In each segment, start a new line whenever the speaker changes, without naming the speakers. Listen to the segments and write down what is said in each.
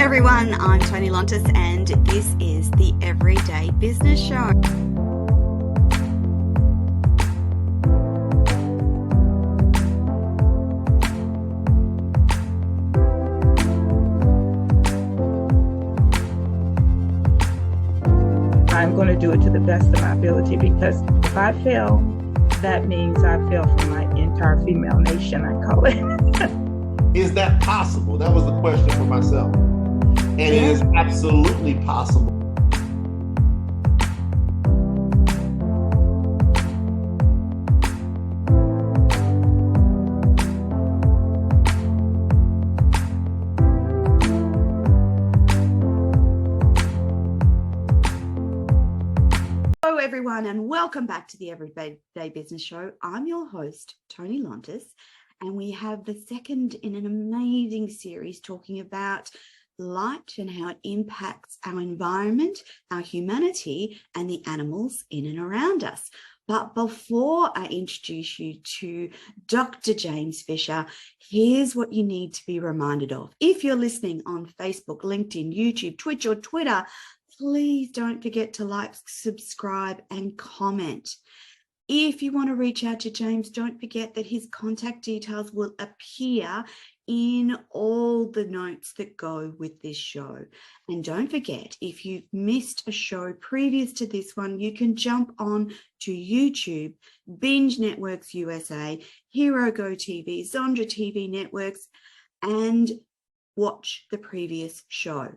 everyone, I'm Tony Lontis and this is the Everyday Business Show.
I'm going to do it to the best of my ability, because if I fail, that means I fail for my entire female nation, I call it.
Is that possible? That was the question for myself. And it is absolutely possible.
Hello everyone and welcome back to the Everyday Business Show. I'm your host, Tony Lontis, and we have the second in an amazing series talking about light and how it impacts our environment, our humanity, and the animals in and around us. But before I introduce you to Dr. James Fischer, here's what you need to be reminded of. If you're listening on Facebook, LinkedIn, YouTube, Twitch, or Twitter, please don't forget to like, subscribe, and comment. If you want to reach out to James, don't forget that his contact details will appear in all the notes that go with this show. And don't forget, if you've missed a show previous to this one, you can jump on to YouTube, Binge Networks USA, Hero Go TV, Zondra TV Networks, and watch the previous show.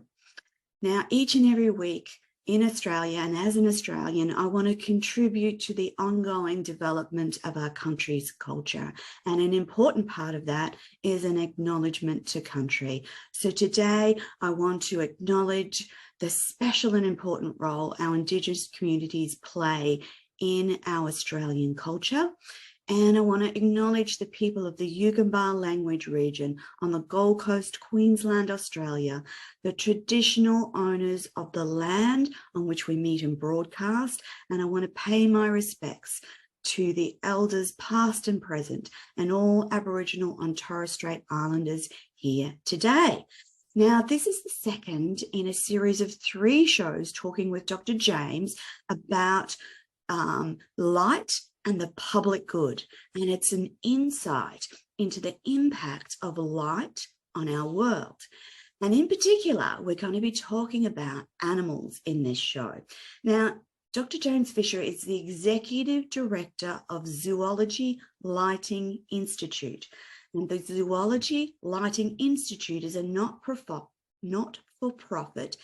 Now, each and every week in Australia, and as an Australian, I want to contribute to the ongoing development of our country's culture. And an important part of that is an acknowledgement to country. So today, I want to acknowledge the special and important role our Indigenous communities play in our Australian culture. And I want to acknowledge the people of the Yugambeh language region on the Gold Coast, Queensland, Australia, the traditional owners of the land on which we meet and broadcast. And I want to pay my respects to the elders past and present and all Aboriginal and Torres Strait Islanders here today. Now, this is the second in a series of 3 shows talking with Dr. James about light and the public good, and it's an insight into the impact of light on our world. And in particular, we're going to be talking about animals in this show. Now, Dr. James Fischer is the Executive Director of Zoological Lighting Institute. And the Zoological Lighting Institute is a not-for-profit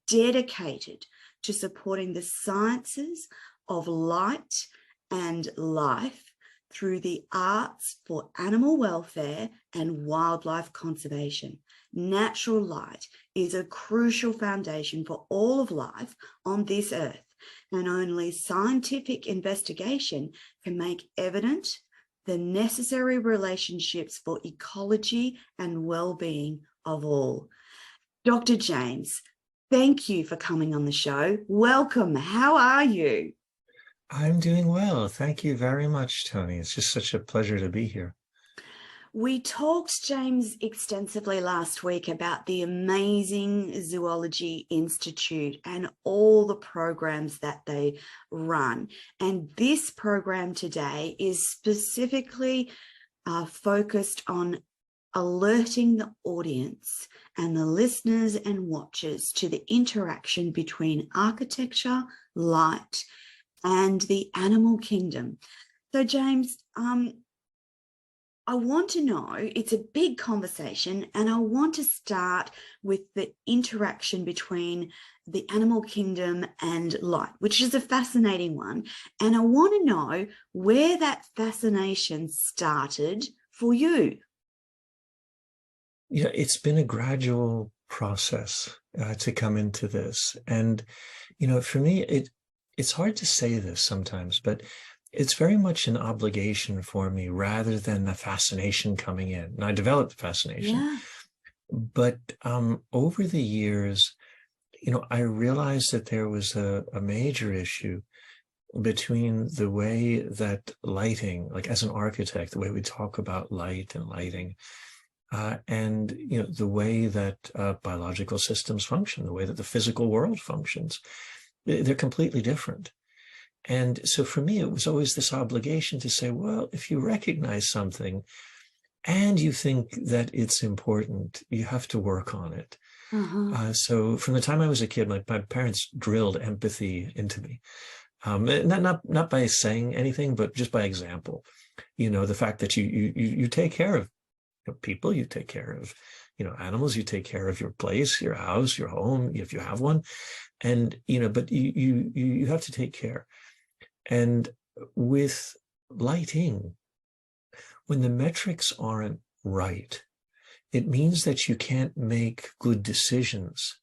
dedicated to supporting the sciences of light and life through the arts for animal welfare and wildlife conservation. Natural light is a crucial foundation for all of life on this earth, and only scientific investigation can make evident the necessary relationships for ecology and well-being of all. Dr. James, thank you for coming on the show. Welcome. How are you?
I'm doing well. Thank you very much, Tony. It's just such a pleasure to be here.
We talked, James, extensively last week about the amazing Zoology Institute and all the programs that they run. And this program today is specifically focused on alerting the audience and the listeners and watchers to the interaction between architecture, light, and the animal kingdom. So, James, I want to know, it's a big conversation, and I want to start with the interaction between the animal kingdom and light, which is a fascinating one. And I want to know where that fascination started for you.
Yeah, it's been a gradual process to come into this. And, for me, it's hard to say this sometimes, but it's very much an obligation for me rather than a fascination coming in. And I developed the fascination.
Yeah.
But over the years, I realized that there was a major issue between the way that lighting, like as an architect, the way we talk about light and lighting, and the way that biological systems function, the way that the physical world functions, they're completely different. And so for me, it was always this obligation to say, well, if you recognize something and you think that it's important, you have to work on it. So from the time I was a kid, my parents drilled empathy into me. Not by saying anything, but just by example. The fact that you take care of people, you take care of animals, you take care of your place, your house, your home, if you have one, and but you have to take care. And with lighting, when the metrics aren't right, it means that you can't make good decisions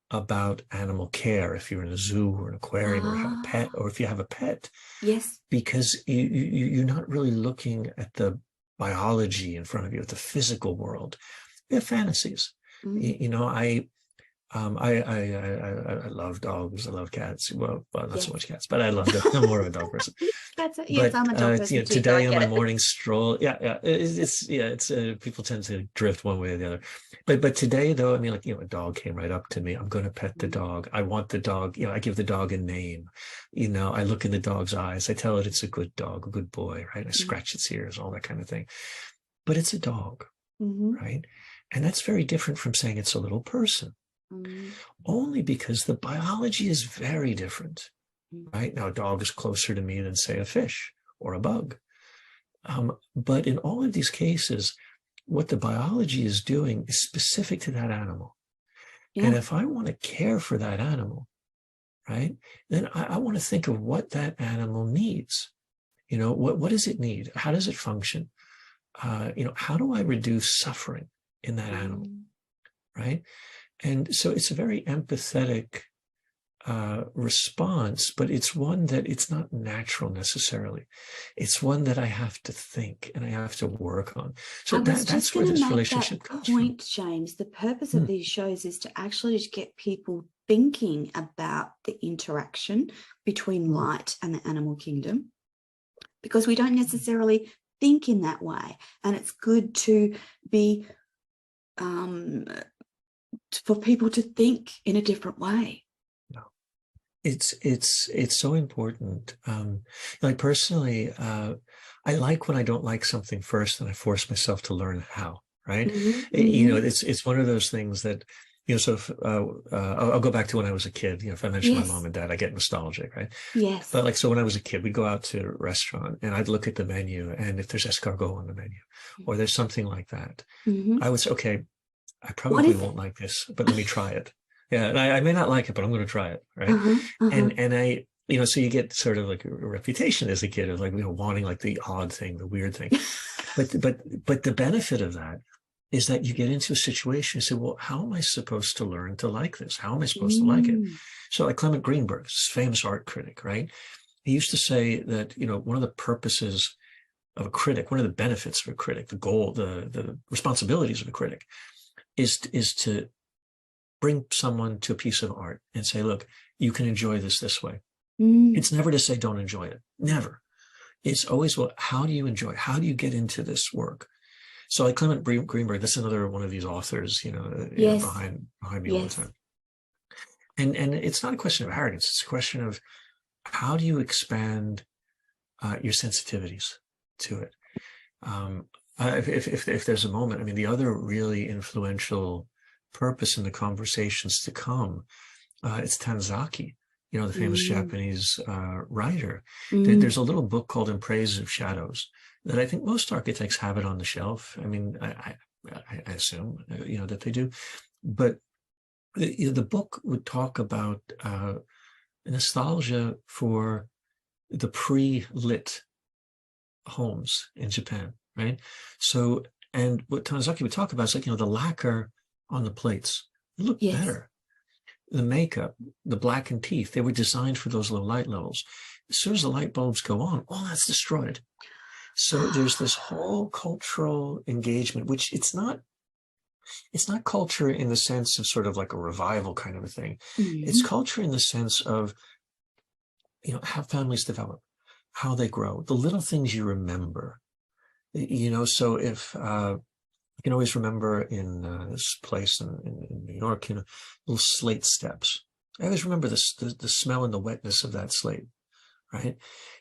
about animal care if you're in a zoo or an aquarium or have a pet, or if you have a pet.
Yes.
Because you're not really looking at the biology in front of you, at the physical world. We have fantasies. I love dogs. I love cats. Well, not so much cats, but I love them. I'm more of a dog person.
Yes, I'm a dog person too.
Today on my morning stroll, it's people tend to drift one way or the other. But today though, I mean, a dog came right up to me. I'm going to pet the dog. I want the dog. I give the dog a name. I look in the dog's eyes. I tell it it's a good dog, a good boy, right? I scratch its ears, all that kind of thing. But it's a dog, right? And that's very different from saying it's a little person. Only because the biology is very different, right? Now, a dog is closer to me than, say, a fish or a bug. But in all of these cases, what the biology is doing is specific to that animal. And if I want to care for that animal, right, then I want to think of what that animal needs. What does it need? How does it function? How do I reduce suffering in that animal, right? And so it's a very empathetic response, but it's one that it's not natural necessarily. It's one that I have to think and I have to work on. So that's where this relationship comes from.
James, the purpose of these shows is to actually just get people thinking about the interaction between light and the animal kingdom, because we don't necessarily think in that way. And it's good to be for people to think in a different way.
No, it's so important. Personally, I like when I don't like something first, and I force myself to learn how. Right? It's one of those things that So if, I'll go back to when I was a kid. If I mention my mom and dad, I get nostalgic, right?
Yes.
But so when I was a kid, we'd go out to a restaurant and I'd look at the menu, and if there's escargot on the menu or there's something like that, I would say, okay, I probably won't like this, but let me try it. Yeah. And I may not like it, but I'm going to try it. Right. And I, so you get sort of like a reputation as a kid of wanting like the odd thing, the weird thing. But the benefit of that is that you get into a situation, you say, well, how am I supposed to learn to like this? How am I supposed to like it? So like Clement Greenberg, this famous art critic, right? He used to say that, one of the purposes of a critic, one of the benefits of a critic, the goal, the responsibilities of a critic is to bring someone to a piece of art and say, look, you can enjoy this way. It's never to say, don't enjoy it. Never. It's always, well, how do you enjoy it? How do you get into this work? So like Clement Greenberg, that's another one of these authors, behind me all the time. And it's not a question of arrogance. It's a question of how do you expand your sensitivities to it? If there's a moment, the other really influential purpose in the conversations to come, it's Tanizaki, the famous Japanese writer. There's a little book called In Praise of Shadows that I think most architects have it on the shelf. I assume, that they do. But the book would talk about nostalgia for the pre-lit homes in Japan, right? So, and what Tanizaki would talk about is like, the lacquer on the plates, it looked better. The makeup, the blackened teeth, they were designed for those low light levels. As soon as the light bulbs go on, all that's destroyed. So there's this whole cultural engagement, which it's not culture in the sense of sort of like a revival kind of a thing. It's culture in the sense of, how families develop, how they grow, the little things you remember. So if I can always remember in this place in New York, little slate steps. I always remember the smell and the wetness of that slate, right?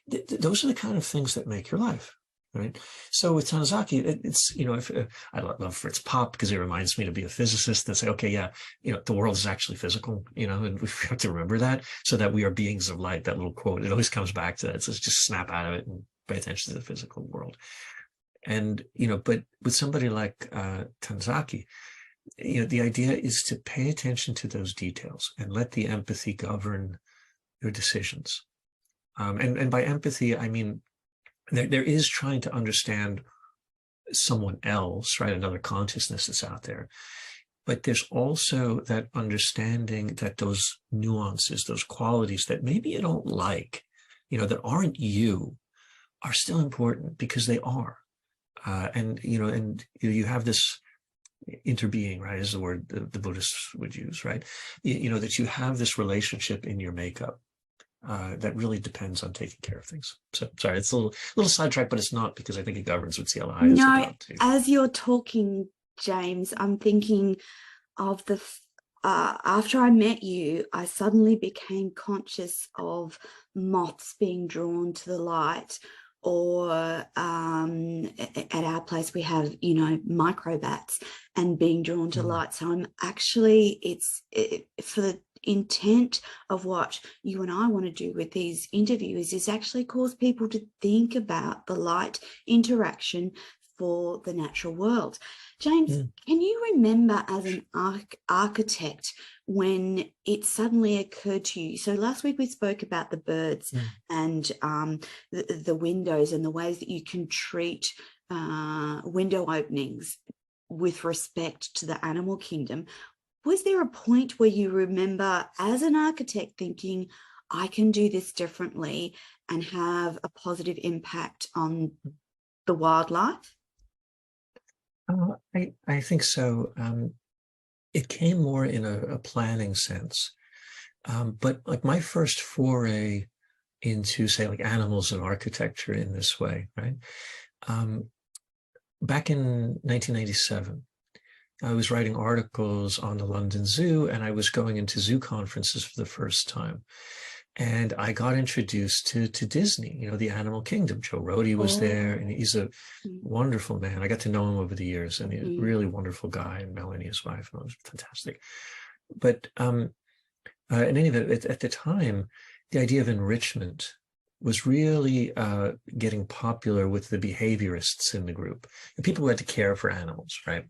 Those are the kind of things that make your life, right? So with Tanizaki, it's, if I love Fritz Pop because it reminds me to be a physicist and say, okay, yeah, the world is actually physical, and we have to remember that, so that we are beings of light. That little quote, it always comes back to that. So just snap out of it and pay attention to the physical world. And, but with somebody like Tanizaki, the idea is to pay attention to those details and let the empathy govern your decisions. And by empathy, I mean, there is trying to understand someone else, right? Another consciousness that's out there. But there's also that understanding that those nuances, those qualities that maybe you don't like, that aren't you, are still important because they are. And you have this interbeing, right, is the word the Buddhists would use, right? That you have this relationship in your makeup that really depends on taking care of things. So sorry, it's a little sidetrack, but it's not, because I think it governs what ZLI is about too.
As you're talking, James, I'm thinking of after I met you, I suddenly became conscious of moths being drawn to the light, or at our place we have, microbats and being drawn to light. So I'm actually, for the intent of what you and I want to do with these interviews is actually cause people to think about the light interaction for the natural world. James, can you remember as an architect when it suddenly occurred to you? So last week we spoke about the birds and the windows and the ways that you can treat window openings with respect to the animal kingdom. Was there a point where you remember as an architect thinking, I can do this differently and have a positive impact on the wildlife?
I think so. It came more in a planning sense. But like my first foray into, say, like animals and architecture in this way, right? Back in 1997, I was writing articles on the London Zoo, and I was going into zoo conferences for the first time. And I got introduced to Disney, the animal kingdom. Joe Rohde was there, and he's a wonderful man. I got to know him over the years, and he's a really wonderful guy, and Melanie, his wife, and it was fantastic. But in any event, at the time, the idea of enrichment was really getting popular with the behaviorists in the group, the people who had to care for animals, right?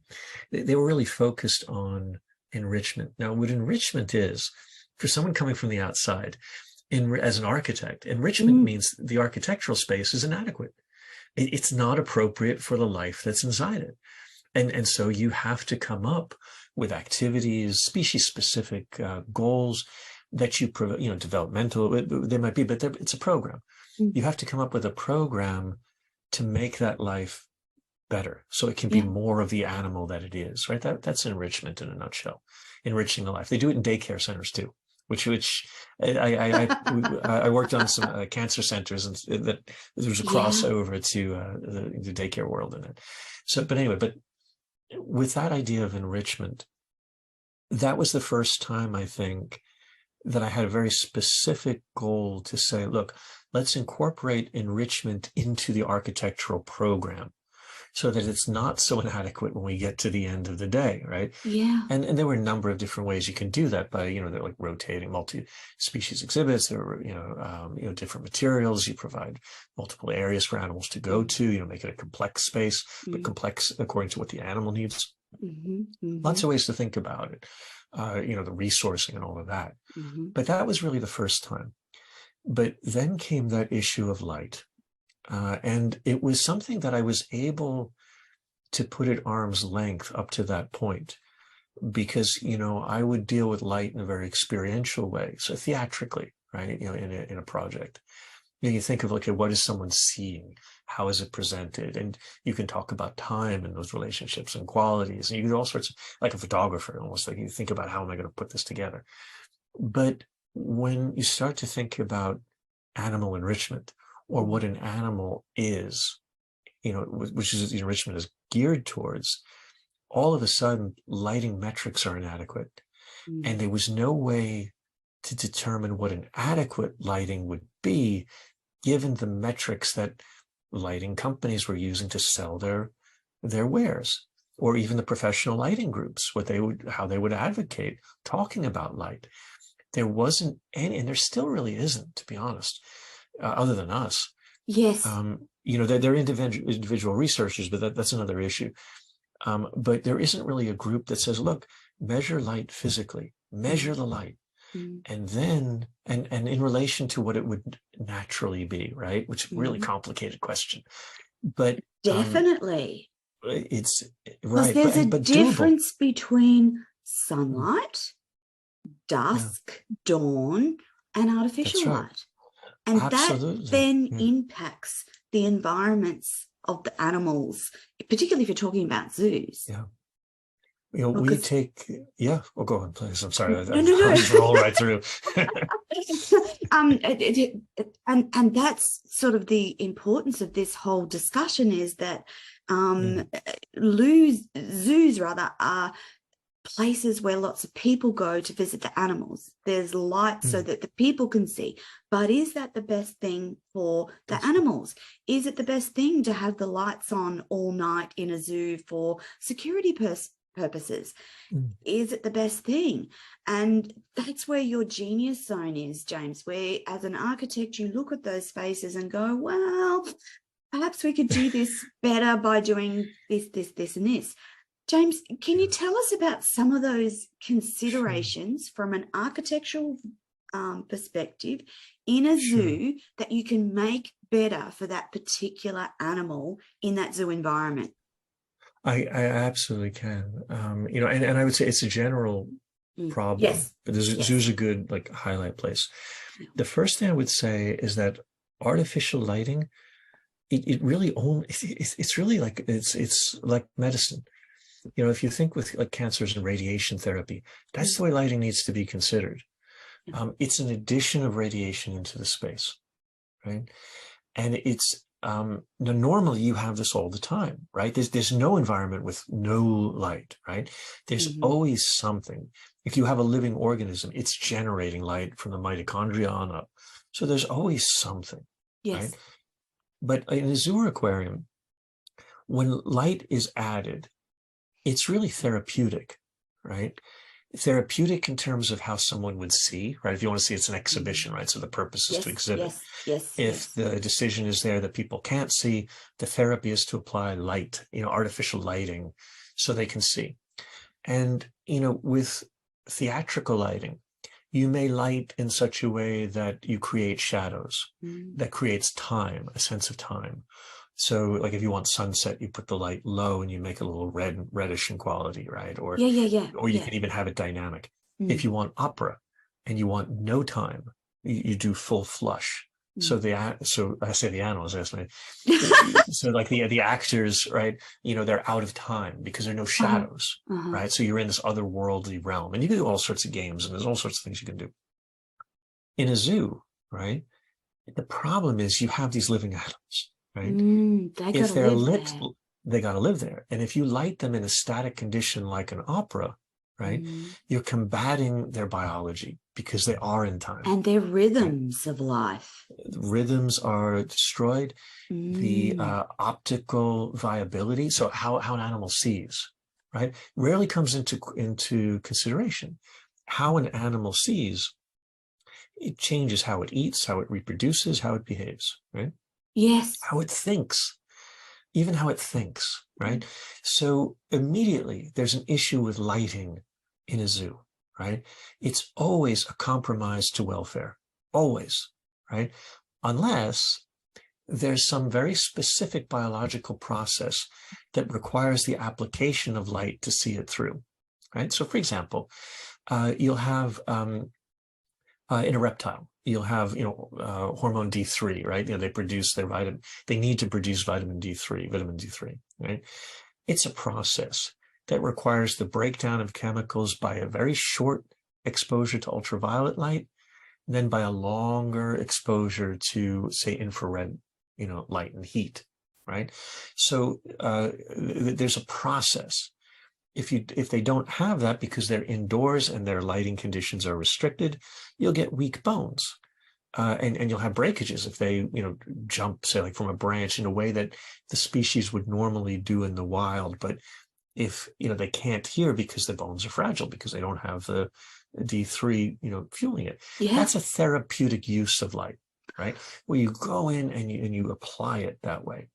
They were really focused on enrichment. Now, what enrichment is, for someone coming from the outside, as an architect, enrichment means the architectural space is inadequate. It's not appropriate for the life that's inside it. And so you have to come up with activities, species-specific goals that you provide, developmental, they might be, but it's a program. You have to come up with a program to make that life better, so it can be more of the animal that it is, right? That's enrichment in a nutshell, enriching the life. They do it in daycare centers too, which I worked on some cancer centers, and that there was a crossover to the daycare world in it. So, but anyway, but with that idea of enrichment, that was the first time, I think, that I had a very specific goal to say, look, let's incorporate enrichment into the architectural program so that it's not so inadequate when we get to the end of the day, right?
Yeah.
And there were a number of different ways you can do that by, they're like rotating multi-species exhibits, there were, different materials, you provide multiple areas for animals to go to, make it a complex space, but complex according to what the animal needs. Lots of ways to think about it, the resourcing and all of that. But that was really the first time. But then came that issue of light. And it was something that I was able to put at arm's length up to that point, because, I would deal with light in a very experiential way. So theatrically, right, in a project. You think of, okay, what is someone seeing? How is it presented? And you can talk about time and those relationships and qualities. And you do all sorts of, like a photographer, almost like you think about how am I going to put this together? But when you start to think about animal enrichment, or what an animal is, which is enrichment is geared towards, all of a sudden lighting metrics are inadequate. And there was no way to determine what an adequate lighting would be given the metrics that lighting companies were using to sell their wares, or even the professional lighting groups, how they would advocate talking about light. There wasn't any, and there still really isn't, to be honest, other than us.
Yes.
They're individual researchers, but that's another issue. But there isn't really a group that says, look, measure light physically, measure the light, and then, and in relation to what it would naturally be, right? Which is a really complicated question. But
definitely.
It's right.
There's a difference between sunlight, dusk, dawn, and artificial light. And
Absolutely.
that then impacts the environments of the animals, particularly if you're talking about zoos.
Yeah. We take, well, go on, please. I'm sorry.
No.
I just roll right through.
And that's sort of the importance of this whole discussion, is that zoos are places where lots of people go to visit the animals. There's light so that the people can see. But is that the best thing for the animals? Is it the best thing to have the lights on all night in a zoo for security purposes? Is it the best thing? And that's where your genius zone is, James, where as an architect, you look at those spaces and go, well, perhaps we could do this better by doing this, and this. James, can you tell us about some of those considerations from an architectural perspective in a zoo that you can make better for that particular animal in that zoo environment?
I absolutely can. And I would say it's a general problem.
Yes.
But the zoo's a good highlight place. The first thing I would say is that artificial lighting, it really it's really it's like medicine. If you think with cancers and radiation therapy, that's the way lighting needs to be considered. It's an addition of radiation into the space, right? And it's normally you have this all the time, right? There's no environment with no light, right? There's always something. If you have a living organism, it's generating light from the mitochondria on up. So there's always something, right? But in a zoo or aquarium, when light is added, it's really therapeutic, right? Therapeutic in terms of how someone would see, right? If you want to see, it's an exhibition, right? So the purpose is to exhibit. If the decision is there that people can't see, the therapy is to apply light, artificial lighting, so they can see. And, with theatrical lighting, you may light in such a way that you create shadows, that creates time, a sense of time. So if you want sunset, you put the light low and you make it a little reddish in quality, right? Or you can even have it dynamic. If you want opera and you want no time, you do full flush. So I say the animals, so the actors, right? They're out of time because there are no shadows, right? So you're in this otherworldly realm, and you can do all sorts of games, and there's all sorts of things you can do. In a zoo, right? The problem is you have these living animals. Right? If they're lit, they got to live there. And if you light them in a static condition like an opera, right, you're combating their biology because they are in time.
And their rhythms of life.
Rhythms are destroyed. The optical viability, so how an animal sees, right, rarely comes into consideration. How an animal sees, it changes how it eats, how it reproduces, how it behaves, right?
Yes.
How it thinks, even how it thinks, right? So immediately there's an issue with lighting in a zoo, right? It's always a compromise to welfare, always, right? Unless there's some very specific biological process that requires the application of light to see it through, right? So for example, you'll have in a reptile, you'll have, hormone D3, right? They produce their vitamin. They need to produce vitamin D3, right? It's a process that requires the breakdown of chemicals by a very short exposure to ultraviolet light, then by a longer exposure to, say, infrared, light and heat, right? So there's a process. if they don't have that because they're indoors and their lighting conditions are restricted, you'll get weak bones. And you'll have breakages if they, jump, say, like from a branch in a way that the species would normally do in the wild. But if, they can't hear because the bones are fragile, because they don't have the D3, fueling it.
Yeah.
That's a therapeutic use of light, right? Where you go in and you apply it that way.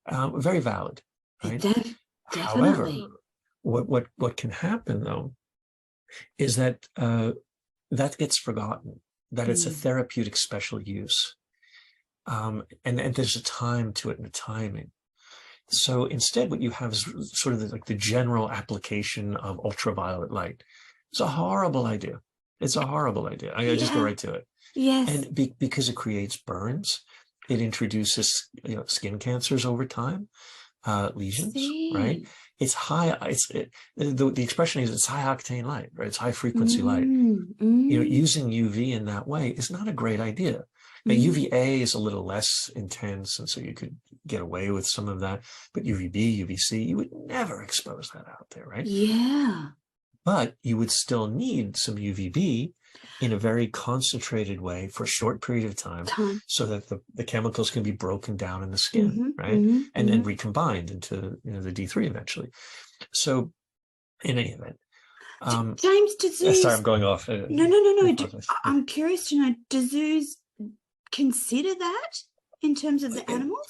Very valid, right?
Definitely.
However, what can happen, though, is that that gets forgotten. That it's a therapeutic special use. And there's a time to it and a timing. So instead, what you have is sort of like the general application of ultraviolet light. It's a horrible idea. It's a horrible idea. I just go right to it.
Yes.
And because it creates burns, it introduces skin cancers over time, lesions, right? It's high. The expression is it's high octane light, right? It's high frequency light. Using UV in that way is not a great idea. Now, UVA is a little less intense, and so you could get away with some of that. But UVB, UVC, you would never expose that out there, right?
Yeah.
But you would still need some UVB in a very concentrated way for a short period of time so that the chemicals can be broken down in the skin, right? And then recombined into the D3 eventually. So in any event,
James, do zoos...
sorry, I'm going off.
No. I'm curious to know, do zoos consider that in terms of the animals?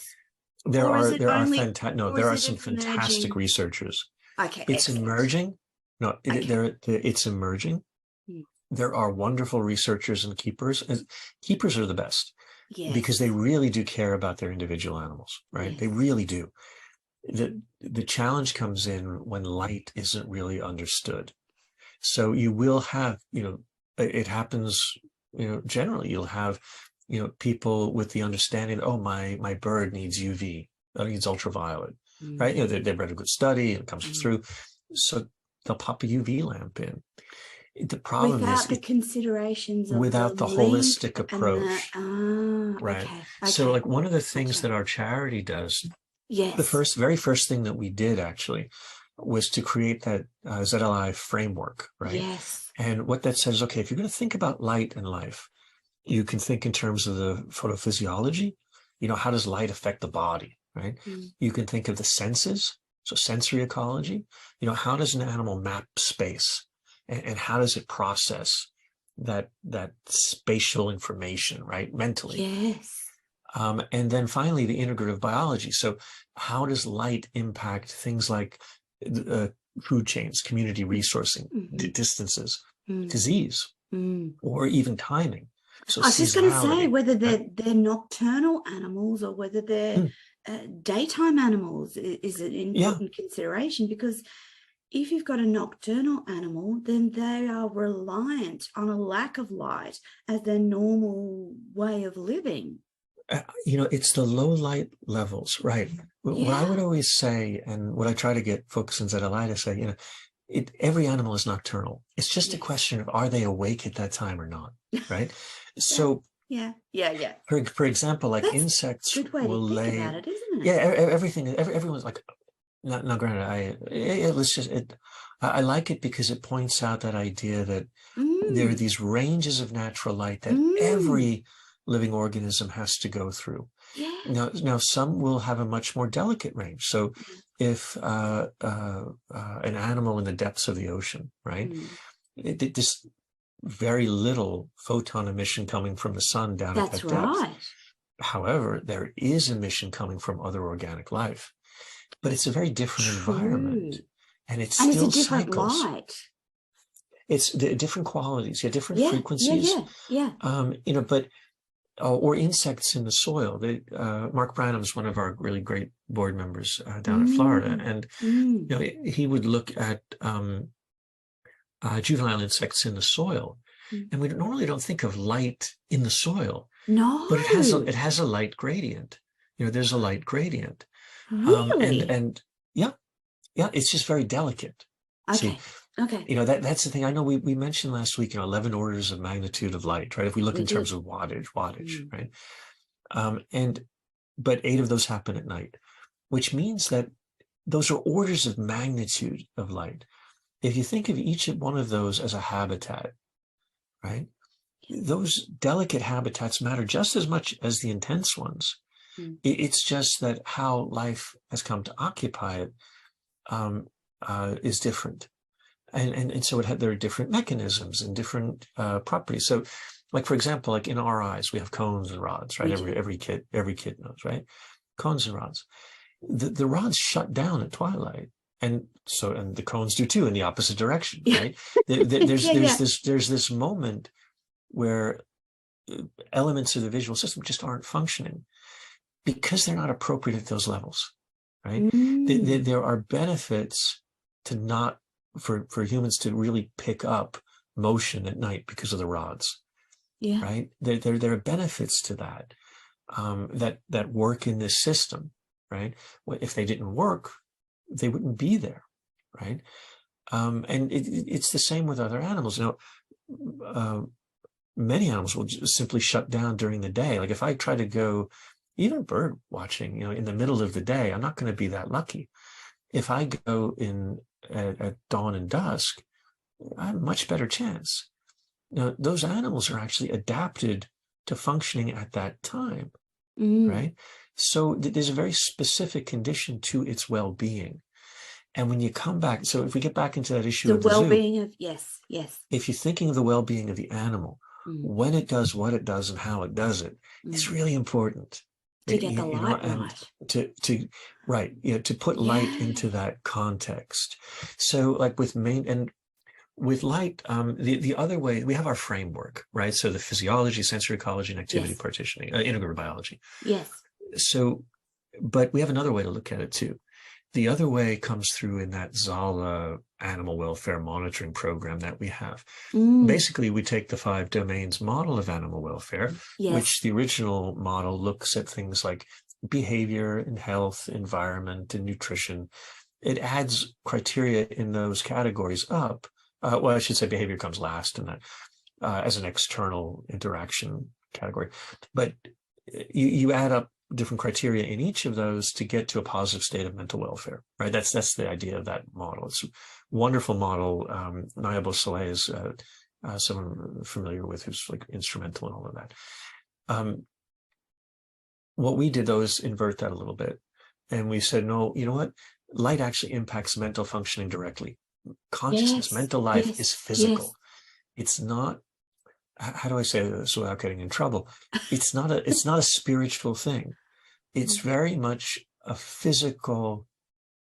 There are some fantastic researchers.
Okay,
it's emerging. No, it's emerging. There are wonderful researchers and keepers, and keepers are the best because they really do care about their individual animals, right? Yes. They really do. The challenge comes in when light isn't really understood. So you will have, it happens, generally you'll have, people with the understanding, oh, my bird needs UV, needs ultraviolet, right? They've read a good study, it comes through. So they'll pop a UV lamp in. The problem
without the considerations of
without the holistic approach, right?
Okay.
So, like one of the things that our charity does, the very first thing that we did actually was to create that ZLI framework, right?
Yes.
And what that says, okay, if you're going to think about light and life, you can think in terms of the photophysiology. How does light affect the body, right? You can think of the senses, so sensory ecology. How does an animal map space? And how does it process that spatial information, right, mentally?
Yes.
And then finally, the integrative biology. So how does light impact things like food chains, community resourcing, distances, disease, or even timing? So
I was just going to say whether they're nocturnal animals or whether they're daytime animals is an important consideration, because if you've got a nocturnal animal, then they are reliant on a lack of light as their normal way of living.
It's the low light levels, right? What I would always say, and what I try to get folks in ZLI to say, every animal is nocturnal. It's just a question of, are they awake at that time or not, right? So For example, like that's insects will lay. About it, isn't it? Everyone's like. Now, granted, I like it because it points out that idea that there are these ranges of natural light that every living organism has to go through. Yeah. Now, some will have a much more delicate range. So, if an animal in the depths of the ocean, right, this very little photon emission coming from the sun down at that depth. Right. However, there is emission coming from other organic life. But it's a very different environment, and it's still a different cycles. Light. It's different qualities, different frequencies. But or insects in the soil. Mark Branham is one of our really great board members down in Florida, and he would look at juvenile insects in the soil, and we normally don't think of light in the soil. No, but it has a light gradient. There's a light gradient.
Really?
And it's just very delicate.
Okay.
See, that's the thing. I know we mentioned last week, 11 orders of magnitude of light, right? If we look in terms of wattage, right? But 8 of those happen at night, which means that those are orders of magnitude of light. If you think of each one of those as a habitat, right? Those delicate habitats matter just as much as the intense ones. It's just that how life has come to occupy it is different. And so there are different mechanisms and different properties. So, like, for example, like in our eyes, we have cones and rods, right? Every kid knows, right? Cones and rods. The rods shut down at twilight. And the cones do too, in the opposite direction, right? There's this moment where elements of the visual system just aren't functioning because they're not appropriate at those levels, right? There are benefits to not for humans to really pick up motion at night because of the rods, right? There are benefits to that that work in this system, right? If they didn't work, they wouldn't be there, right? And it's the same with other animals. You know, many animals will just simply shut down during the day. Like if I try to go, even bird watching, you know, in the middle of the day, I'm not going to be that lucky. If I go in at dawn and dusk, I have a much better chance. Now, those animals are actually adapted to functioning at that time, right? So there's a very specific condition to its well-being. And when you come back, so if we get back into that issue of the
well-being
zoo,
of, yes.
If you're thinking of the well-being of the animal, when it does what it does and how it does it, it's really important.
To get the light right.
To put light into that context. So like with light, the other way, we have our framework, right? So the physiology, sensory ecology, and activity partitioning, integrative biology.
Yes.
So, but we have another way to look at it too. The other way comes through in that ZALA animal welfare monitoring program that we have. Basically, we take the 5 domains model of animal welfare, which the original model looks at things like behavior and health, environment and nutrition. It adds criteria in those categories up. Well, I should say behavior comes last in that as an external interaction category. But you add up different criteria in each of those to get to a positive state of mental welfare, right? That's the idea of that model. It's a wonderful model. Naya Bossele is someone familiar with who's like instrumental in all of that. What we did though is invert that a little bit. And we said, no, you know what? Light actually impacts mental functioning directly. Consciousness, mental life is physical. It's not, how do I say this without getting in trouble? It's not a spiritual thing. It's very much a physical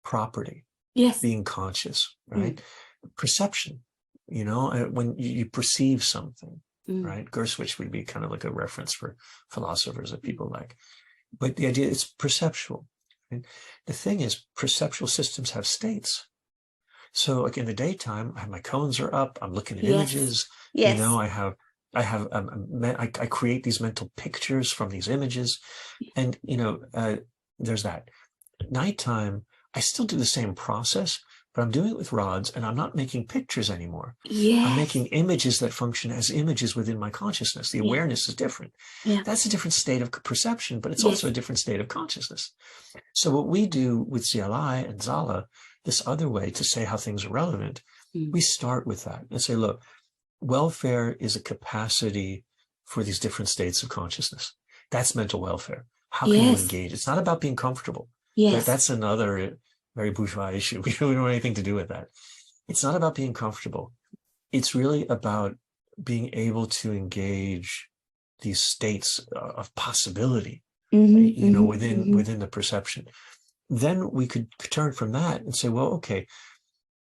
property. Being conscious, right? Perception, you know, when you perceive something, right? Gerswitch would be kind of like a reference for philosophers that people like. But the idea is perceptual. Right? The thing is, perceptual systems have states. So like in the daytime, my cones are up. I'm looking at images. You know, I create these mental pictures from these images, and you know, there's that. At nighttime, I still do the same process, but I'm doing it with rods, and I'm not making pictures anymore. I'm making images that function as images within my consciousness. The awareness is different. That's a different state of perception, but it's also a different state of consciousness. So what we do with ZLI and ZALA, this other way to say how things are relevant, we start with that and say, look, welfare is a capacity for these different states of consciousness. That's mental welfare. How can you engage? It's not about being comfortable. That's another very bourgeois issue. We don't want anything to do with that. It's not about being comfortable. It's really about being able to engage these states of possibility, you know, within the perception. Then we could turn from that and say, well, okay,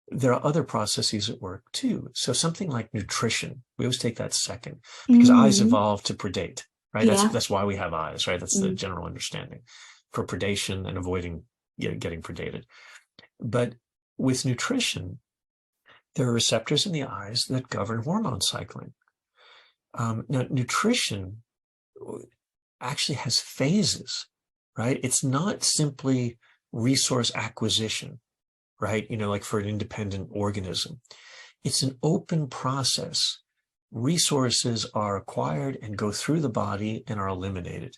there are other processes at work too. So something like nutrition, we always take that second because eyes evolved to predate, right? That's why we have eyes, right? That's the general understanding for predation and avoiding getting predated. But with nutrition, there are receptors in the eyes that govern hormone cycling. Now, nutrition actually has phases, right? It's not simply resource acquisition, right? You know, like for an independent organism. It's an open process. Resources are acquired and go through the body and are eliminated.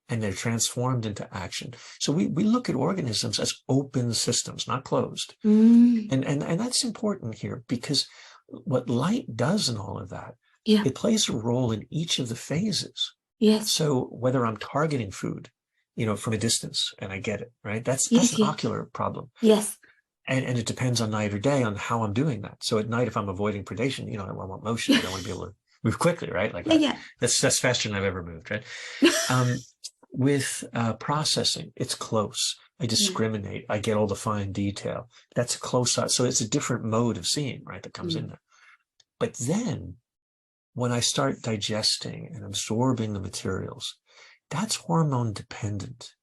and they're transformed into action. So we look at organisms as open systems, not closed. And that's important here, because what light does in all of that, it plays a role in each of the phases.
Yes.
So whether I'm targeting food, from a distance, and I get it, right? That's an ocular problem.
Yes.
And it depends on night or day on how I'm doing that. So at night, if I'm avoiding predation, I want motion. I don't want to be able to move quickly, right? Like that. That's faster than I've ever moved, right? With processing, it's close. I discriminate. I get all the fine detail. That's a close. So it's a different mode of seeing, right, that comes in there. But then when I start digesting and absorbing the materials, that's hormone dependent,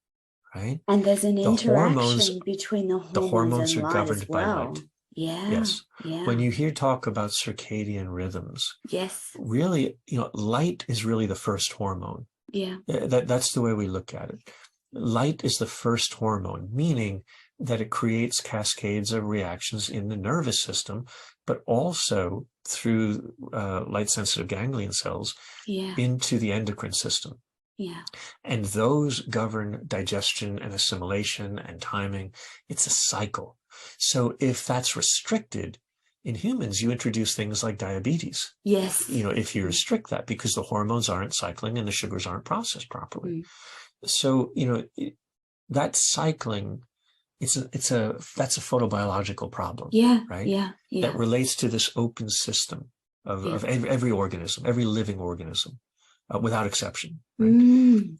right?
And there's an interaction between the hormones and
are
light
governed
as well.
by light.
Yeah.
Yes.
Yeah.
When you hear talk about circadian rhythms,
yes,
really, light is really the first hormone.
Yeah.
That's the way we look at it. Light is the first hormone, meaning that it creates cascades of reactions in the nervous system, but also through light-sensitive ganglion cells into the endocrine system.
Yeah.
And those govern digestion and assimilation and timing. It's a cycle. So if that's restricted, in humans, you introduce things like diabetes.
Yes.
If you restrict that, because the hormones aren't cycling and the sugars aren't processed properly. So, that cycling, that's a photobiological problem.
Yeah.
Right.
Yeah. Yeah.
That relates to this open system of every organism, every living organism, without exception. Right?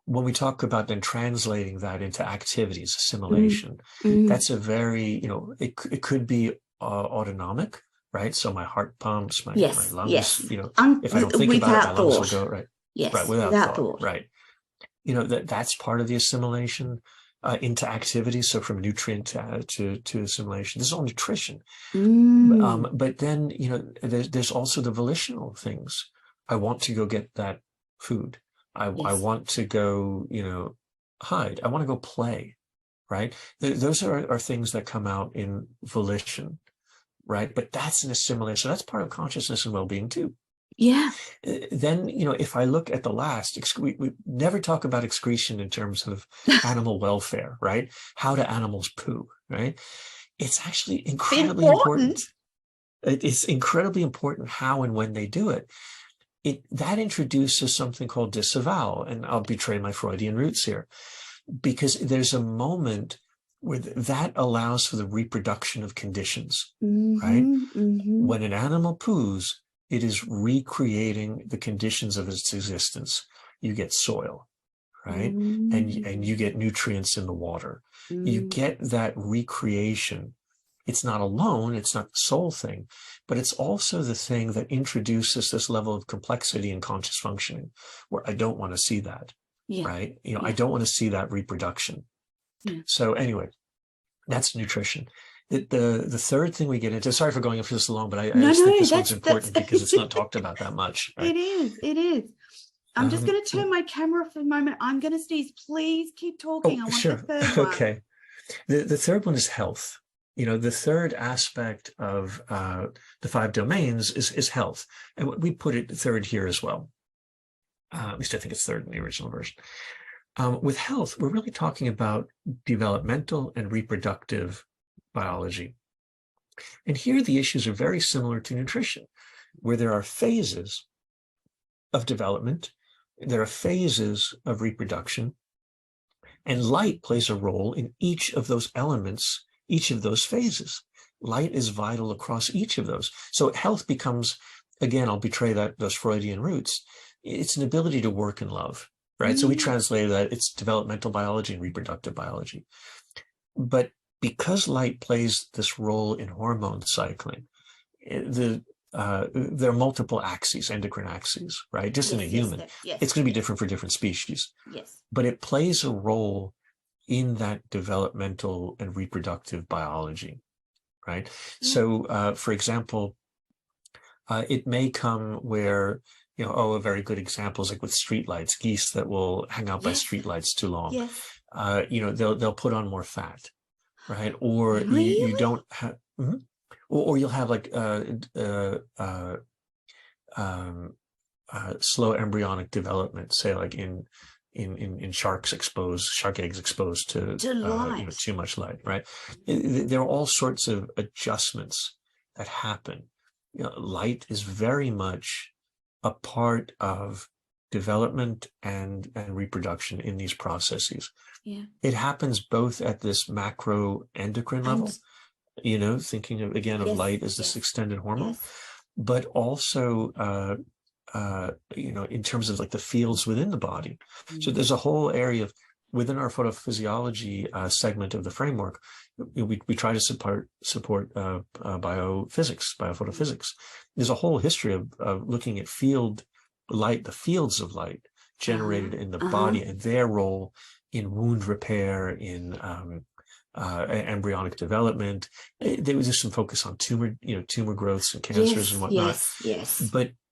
When we talk about then translating that into activities, assimilation, that's a very, it could be autonomic, right? So my heart pumps, my lungs, if I don't think about it, my lungs will go, right?
Yes,
right, without thought. Right. That's part of the assimilation into activity. So from nutrient to assimilation, this is all nutrition. But then, there's also the volitional things. I want to go get that food. I want to go, hide. I want to go play, right? Those are things that come out in volition, right? But that's an assimilation. So that's part of consciousness and well-being too.
Yeah.
Then, if I look at the last, we never talk about excretion in terms of animal welfare, right? How do animals poo, right? It's actually incredibly important. It's incredibly important how and when they do it. That introduces something called disavowal, and I'll betray my Freudian roots here, because there's a moment where that allows for the reproduction of conditions, right? When an animal poos, it is recreating the conditions of its existence. You get soil, right? And you get nutrients in the water. You get that recreation. It's not alone, it's not the sole thing, but it's also the thing that introduces this level of complexity and conscious functioning, where I don't want to see that, right? I don't want to see that reproduction. So anyway, that's nutrition. The third thing we get into, sorry for going into this long, but I just think this one's important because it's not talked about that much. Right?
It is. I'm just going to turn my camera for a moment. I'm going to sneeze. Please keep talking. I want the third one.
Okay. The third one is health. The third aspect of the 5 domains is health. And we put it third here as well. At least I think it's third in the original version. With health, we're really talking about developmental and reproductive biology. And here the issues are very similar to nutrition, where there are phases of development, there are phases of reproduction, and light plays a role in each of those elements, each of those phases. Light is vital across each of those. So health becomes, again, I'll betray those Freudian roots. It's an ability to work and love, right? So we translate that it's developmental biology and reproductive biology. But because light plays this role in hormone cycling, there are multiple axes, endocrine axes, right? Just in a human, it's going to be different for different species.
Yes.
But it plays a role in that developmental and reproductive biology, right? So, for example, it may come where, a very good example is like with streetlights, geese that will hang out by streetlights too long.
Yes.
They'll put on more fat, right? Or
Really?
you don't have, or you'll have like slow embryonic development, say like in shark eggs exposed to
light.
too much light, right? There are all sorts of adjustments that happen. Light is very much a part of development and reproduction in these processes.
Yeah.
It happens both at this macro endocrine level, thinking of, again, of
Yes,
light as this extended hormone, but also in terms of like the fields within the body. So there's a whole area within our photophysiology segment of the framework. We try to support biophysics. There's a whole history of looking at field light, the fields of light generated in the body and their role in wound repair, in embryonic development. There was just some focus on tumor growths and cancers and whatnot.
Yes.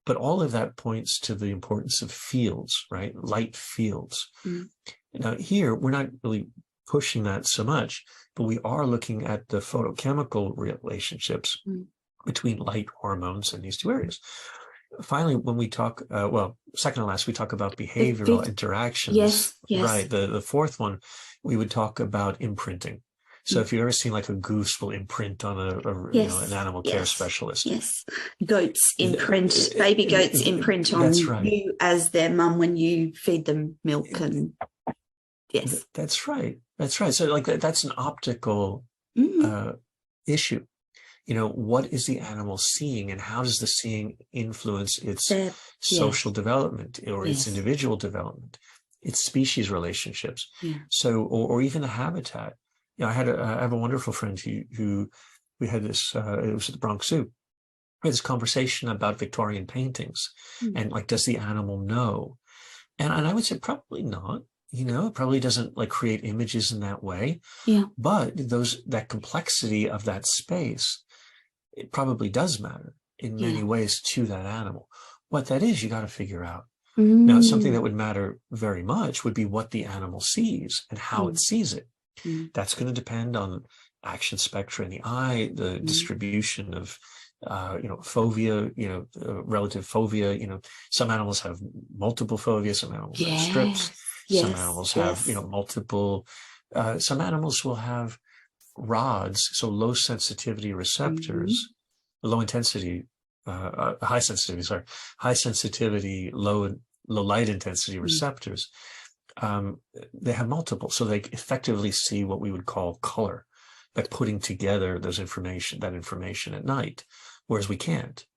But all of that points to the importance of fields, right? Light fields. Now here, we're not really pushing that so much, but we are looking at the photochemical relationships between light hormones in these two areas. Finally, when we talk, second to last, we talk about behavioral interactions.
Yes.
Right. The fourth one, we would talk about imprinting. So if you've ever seen like a goose will imprint on an animal care specialist.
Yes. Goats imprint, baby goats imprint on you as their mum when you feed them milk and yes.
That's right. So like that's an optical issue. What is the animal seeing and how does the seeing influence its social development or its individual development, its species relationships? So, or even the habitat. I have a wonderful friend who we had this, it was at the Bronx Zoo. We had this conversation about Victorian paintings and like, does the animal know? And I would say probably not. It probably doesn't like create images in that way. Yeah. But that complexity of that space, it probably does matter in many ways to that animal. What that is, you got to figure out. Now, something that would matter very much would be what the animal sees and how it sees it. That's going to depend on action spectra in the eye, the distribution of, fovea, relative fovea. Some animals have multiple fovea, some animals have strips. Some animals have, multiple, some animals will have rods, so low sensitivity receptors, high sensitivity, low light intensity receptors. They have multiple, so they effectively see what we would call color, by putting together that information at night, whereas we can't.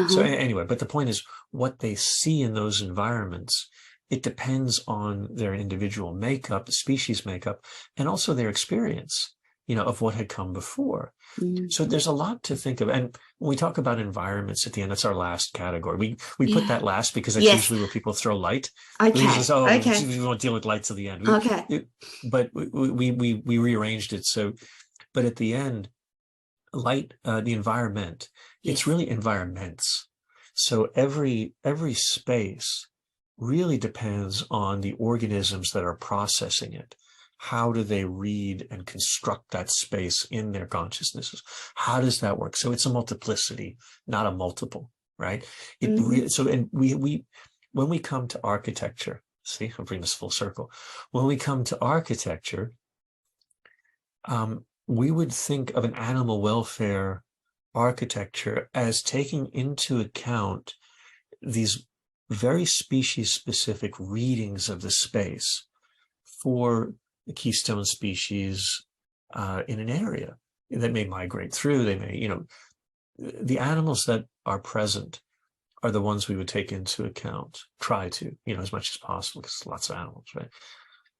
So anyway, but the point is what they see in those environments, it depends on their individual makeup, species makeup, and also their experience, of what had come before. So there's a lot to think of. And when we talk about environments at the end, that's our last category. We put that last because that's usually where people throw light. We won't deal with light till the end. But we rearranged it. So, but at the end, light, the environment, it's really environments. So every space really depends on the organisms that are processing it. How do they read and construct that space in their consciousnesses? How does that work? So it's a multiplicity, not a multiple, right? And we when we come to architecture, see, I'll bring this full circle. When we come to architecture, we would think of an animal welfare architecture as taking into account these very species-specific readings of the space for the keystone species in an area that may migrate through. They may, the animals that are present are the ones we would take into account, try to, as much as possible, because lots of animals, right?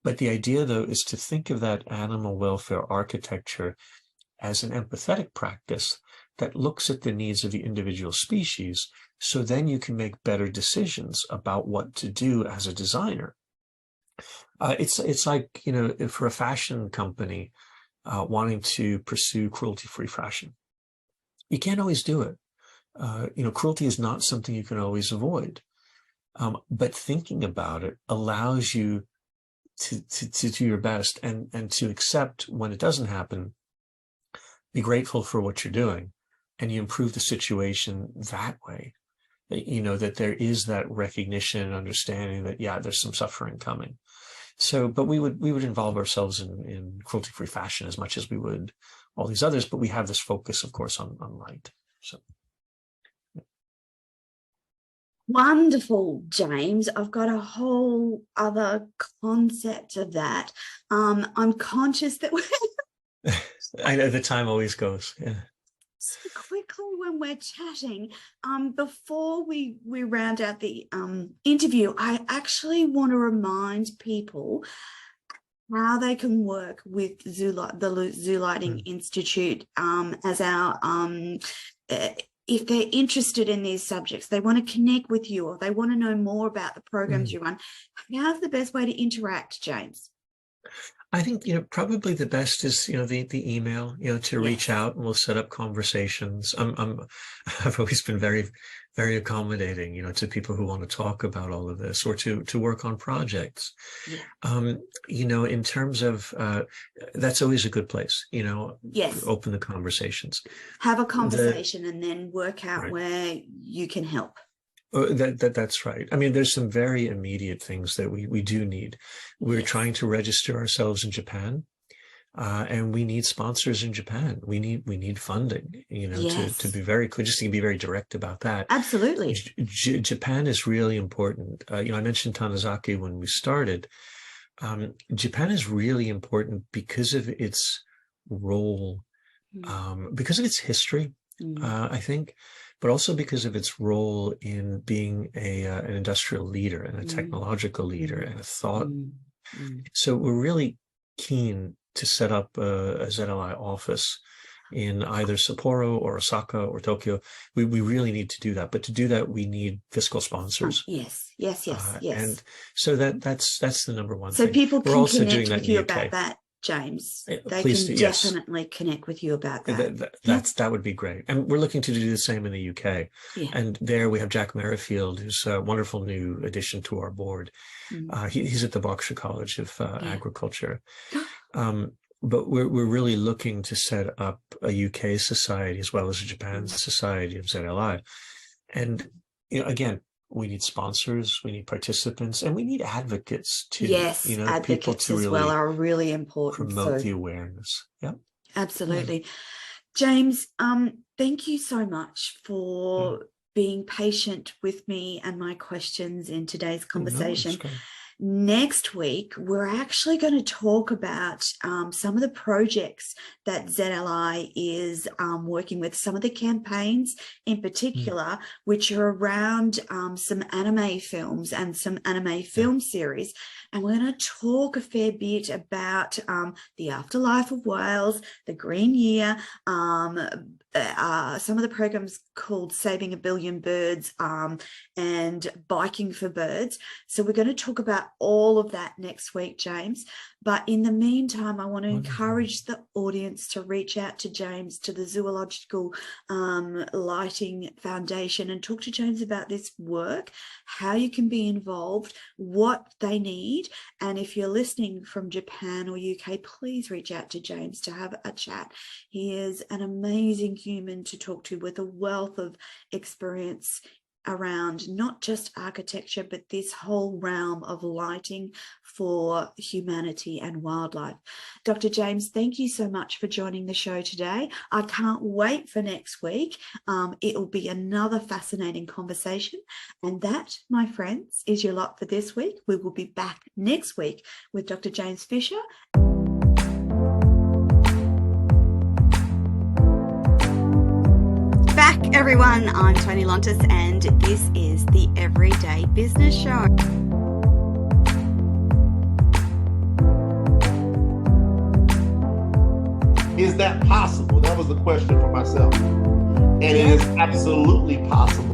But the idea, though, is to think of that animal welfare architecture as an empathetic practice that looks at the needs of the individual species, so then you can make better decisions about what to do as a designer. It's like, for a fashion company wanting to pursue cruelty-free fashion. You can't always do it. Cruelty is not something you can always avoid. But thinking about it allows you to do your best and to accept when it doesn't happen, be grateful for what you're doing, and you improve the situation that way. that there is that recognition and understanding that, yeah, there's some suffering coming. So, but we would involve ourselves in cruelty-free fashion as much as we would all these others, but we have this focus, of course, on light. So.
Wonderful, James. I've got a whole other concept of that. I'm conscious that
I know the time always goes. Yeah.
So quickly when we're chatting, before we round out the interview, I actually want to remind people how they can work with the Zoo Lighting Institute as our if they're interested in these subjects, they want to connect with you, or they want to know more about the programs you run. How's the best way to interact, James?
I think, probably the best is, the email, to reach out, and we'll set up conversations. I've always been very, very accommodating, to people who want to talk about all of this, or to work on projects. In terms of, that's always a good place,
Yes.
Open the conversations.
Have a conversation and then work out where you can help.
That's right. I mean, there's some very immediate things that we do need. We're trying to register ourselves in Japan, and we need sponsors in Japan. We need funding, to be very clear, just to be very direct about that.
Absolutely.
Japan is really important. I mentioned Tanizaki when we started. Japan is really important because of its role, because of its history, I think, but also because of its role in being an industrial leader and a technological leader and a thought. So we're really keen to set up a ZLI office in either Sapporo or Osaka or Tokyo. We really need to do that. But to do that, we need fiscal sponsors.
Yes.
And so that's the number one
so
thing.
People can
also
connect
doing that
with you
in the UK.
about that, James. They
Please
can definitely connect with you about that.
That would be great. And we're looking to do the same in the UK. And there we have Jack Merrifield, who's a wonderful new addition to our board. He's at the Berkshire College of Agriculture. But we're really looking to set up a UK society as well as a Japan society of ZLI. And, again, we need sponsors, we need participants, and we need advocates too.
Yes, advocates as well are really important.
Promote the awareness. Yeah,
absolutely. James, thank you so much for being patient with me and my questions in today's conversation. Next week, we're actually going to talk about some of the projects that ZLI is working with, some of the campaigns in particular, which are around some anime films and some anime film series. And we're going to talk a fair bit about the afterlife of whales, the Green Year, some of the programs called Saving a Billion Birds and Biking for Birds. So we're going to talk about all of that next week, James. But in the meantime, I want to encourage the audience to reach out to James, to the Zoological Lighting Foundation, and talk to James about this work, how you can be involved, what they need. And if you're listening from Japan or UK, please reach out to James to have a chat. He is an amazing human to talk to with a wealth of experience around not just architecture, but this whole realm of lighting for humanity and wildlife. Dr. James, thank you so much for joining the show today. I can't wait for next week. It'll be another fascinating conversation. And that, my friends, is your lot for this week. We will be back next week with Dr. James Fischer. Back, everyone. I'm Toni Lontis, and this is the Everyday Business Show.
Is that possible? That was the question for myself. And it is absolutely possible.